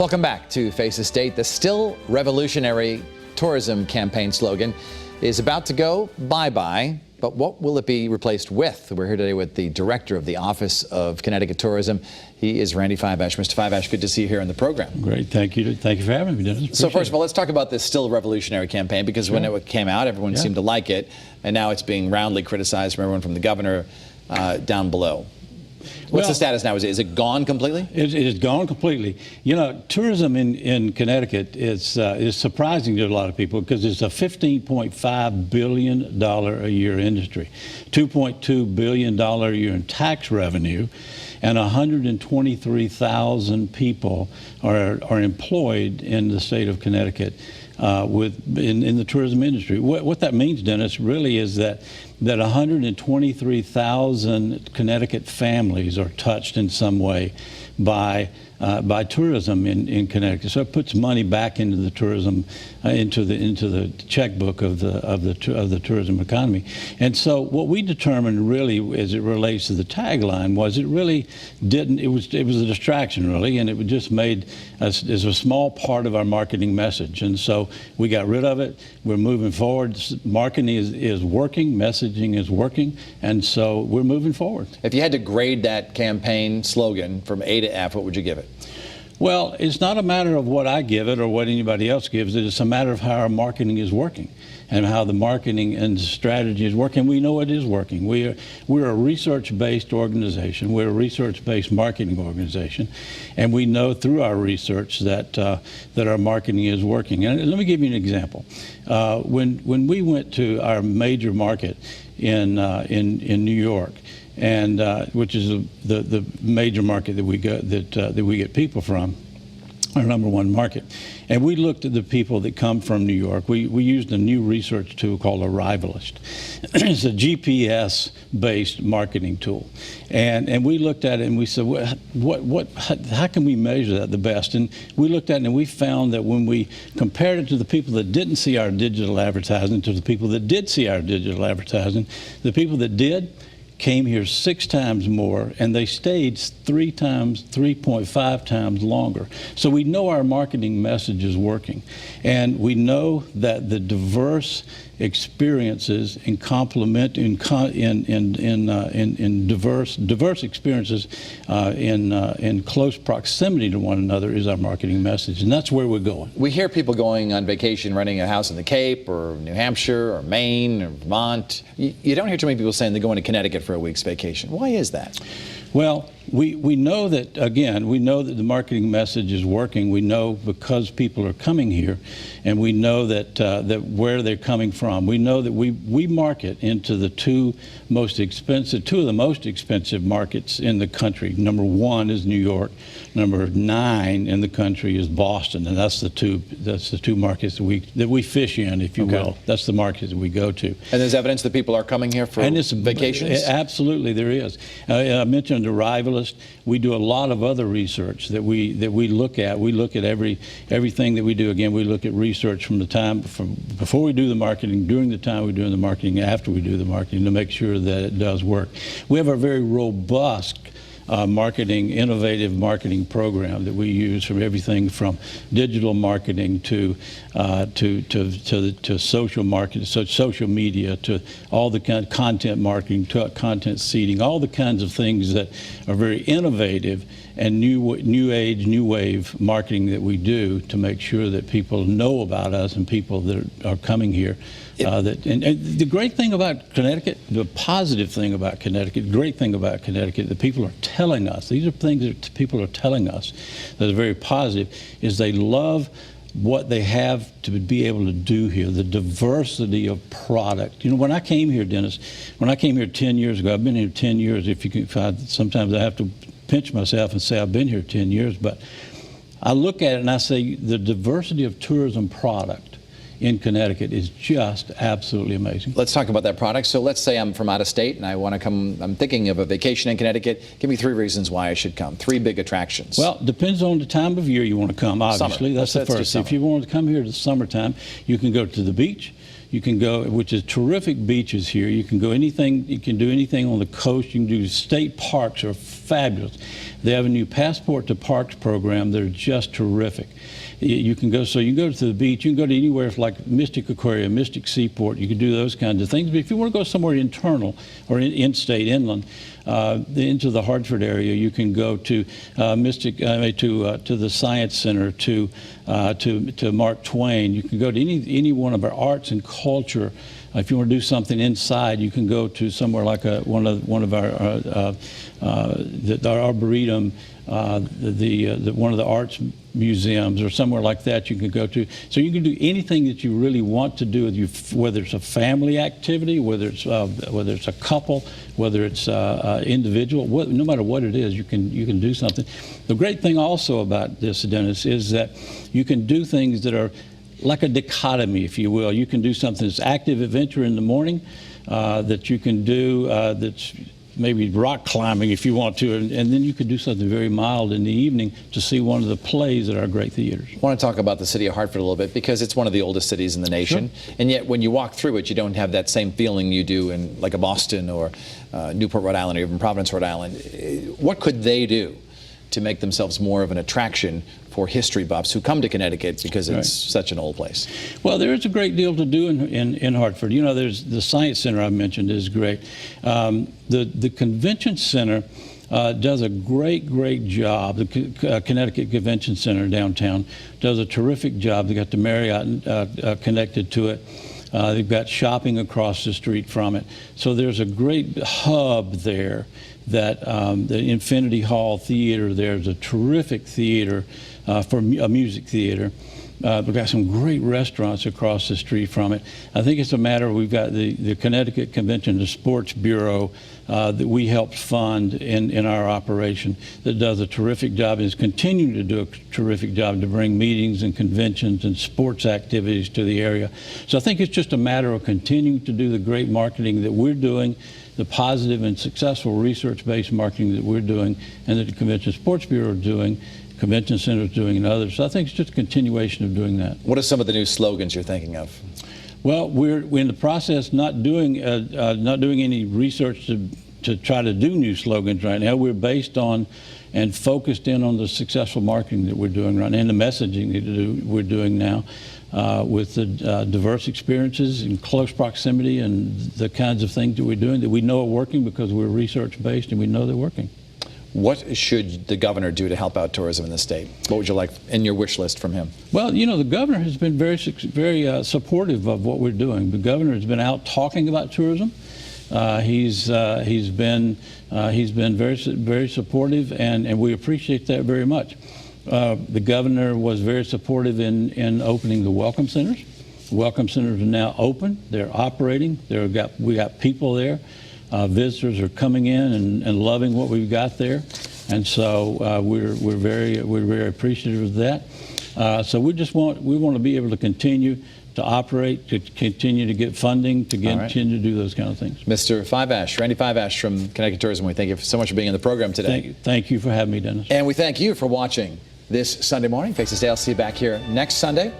Welcome back to Face the State. The still revolutionary tourism campaign slogan is about to go bye-bye, but what will it be replaced with? We're here today with the director of the Office of Connecticut Tourism. He is Randy Fiveash. Mr. Fiveash, good to see you here on the program. Great, thank you. Thank you for having me, Dennis. So first of all, let's talk about this still revolutionary campaign, because when it came out, everyone seemed to like it, and now it's being roundly criticized from everyone from the governor down below. What's the status now? Is it gone completely? It is gone completely. You know, tourism in Connecticut is surprising to a lot of people because it's a $15.5 billion a year industry, $2.2 billion a year in tax revenue, and 123,000 people are employed in the state of Connecticut in the tourism industry. What that means, Dennis, really is that 123,000 Connecticut families are touched in some way by tourism in Connecticut. So it puts money back into the tourism, into the checkbook of the tourism economy. And so what we determined really, as it relates to the tagline, was it really didn't. It was a distraction really, and it just made us as a small part of our marketing message. And so we got rid of it. We're moving forward. Marketing is working. Messaging is working, and so we're moving forward. If you had to grade that campaign slogan from A to F, what would you give it? Well, it's not a matter of what I give it or what anybody else gives it. It's a matter of how our marketing is working and how the marketing and strategy is working. We know it is working. We're a research-based organization. We're a research-based marketing organization, and we know through our research that our marketing is working. And let me give you an example. When we went to our major market in New York, and which is the major market that we get people from, our #1 market. And we looked at the people that come from New York. We used a new research tool called Arrivalist. It's a GPS-based marketing tool. And we looked at it and we said, how can we measure that the best? And we looked at it and we found that when we compared it to the people that didn't see our digital advertising to the people that did see our digital advertising, the people that did came here 6 times more, and they stayed 3.5 times longer. So we know our marketing message is working, and we know that the diverse experiences and complement in diverse experiences in close proximity to one another is our marketing message, and that's where we're going. We hear people going on vacation, renting a house in the Cape or New Hampshire or Maine or Vermont. You don't hear too many people saying they're going to Connecticut for a week's vacation. Why is that? Well, we know that, again, we know that the marketing message is working. We know because people are coming here, and we know that where they're coming from. We know that we market into the two of the most expensive markets in the country. #1 is New York. #9 in the country is Boston, and that's the two markets that we fish in, if you will. That's the markets that we go to. And there's evidence that people are coming here for vacations? Absolutely, there is. I mentioned Arrivalist. We do a lot of other research that we look at. We look at everything that we do. Again, we look at research from before we do the marketing, during the time we're doing the marketing, after we do the marketing, to make sure that it does work. We have a very robust innovative marketing program that we use, from everything from digital marketing to social marketing, so social media, to all the kind of content marketing, to content seeding, all the kinds of things that are very innovative and new age, new wave marketing that we do to make sure that people know about us and people that are coming here. And the great thing about Connecticut, the positive thing about Connecticut, the great thing about Connecticut that people are telling us, these are things that people are telling us that are very positive, is they love what they have to be able to do here, the diversity of product. You know, when I came here, Dennis, when I came here 10 years ago, I've been here 10 years. Sometimes I have to pinch myself and say I've been here 10 years, but I look at it and I say the diversity of tourism product in Connecticut is just absolutely amazing. Let's talk about that product. So let's say I'm from out of state and I want to come, I'm thinking of a vacation in Connecticut. Give me 3 reasons why I should come. 3 big attractions. Well, depends on the time of year you want to come, obviously. Summer. That's the first. If you want to come here to the summertime, you can go to the beach. You can go, which is terrific beaches here. You can go anything, you can do anything on the coast. You can do state parks are fabulous. They have a new Passport to Parks program. They're just terrific. You can go, so you can go to the beach, you can go to anywhere like Mystic Aquarium, Mystic Seaport, you can do those kinds of things. But if you want to go somewhere internal or in-state, inland, into the Hartford area, you can go to to the Science Center, to Mark Twain. You can go to any one of our arts and culture. If you want to do something inside, you can go to somewhere like one of our Arboretum, one of the arts museums or somewhere like that you can go to. So you can do anything that you really want to do, whether it's a family activity, whether it's a couple, whether it's individual, no matter what it is, you can do something. The great thing also about this, Dennis, is that you can do things that are like a dichotomy, if you will. You can do something that's active adventure in the morning, that you can do that's maybe rock climbing if you want to, and then you could do something very mild in the evening to see one of the plays at our great theaters. I want to talk about the city of Hartford a little bit because it's one of the oldest cities in the nation, sure. And yet when you walk through it, you don't have that same feeling you do in like a Boston or Newport, Rhode Island, or even Providence, Rhode Island. What could they do to make themselves more of an attraction for history buffs who come to Connecticut because it's such an old place? Well, there is a great deal to do in Hartford. You know, there's the Science Center I mentioned is great. The Convention Center does a great job. The Connecticut Convention Center downtown does a terrific job. They got the Marriott connected to it. They've got shopping across the street from it. So there's a great hub there. That the Infinity Hall Theater, there's a terrific theater for a music theater. We've got some great restaurants across the street from it. I think it's a matter of, we've got the Connecticut Convention and Sports Bureau that we helped fund in our operation that does a terrific job and is continuing to do a terrific job to bring meetings and conventions and sports activities to the area. So I think it's just a matter of continuing to do the great marketing that we're doing, the positive and successful research-based marketing that we're doing and that the Convention Sports Bureau is doing, Convention Center is doing, and others. So I think it's just a continuation of doing that. What are some of the new slogans you're thinking of? Well, we're in the process not doing any research to try to do new slogans right now. We're based on and focused in on the successful marketing that we're doing right now and the messaging that we're doing now. With the diverse experiences in close proximity and the kinds of things that we're doing that we know are working because we're research-based and we know they're working. What should the governor do to help out tourism in the state? What would you like in your wish list from him? Well, you know, the governor has been very supportive of what we're doing. The governor has been out talking about tourism. He's been very supportive, and we appreciate that very much. The governor was very supportive in opening the welcome centers. The welcome centers are now open. They're operating. We got people there. Visitors are coming in and loving what we've got there, and so we're very appreciative of that. So we want to be able to continue to operate, to continue to get funding, to continue to do those kind of things. Mr. Fiveash, Randy Fiveash from Connecticut Tourism, we thank you so much for being in the program today. Thank you for having me, Dennis. And we thank you for watching this Sunday morning. Faces Day. I'll see you back here next Sunday.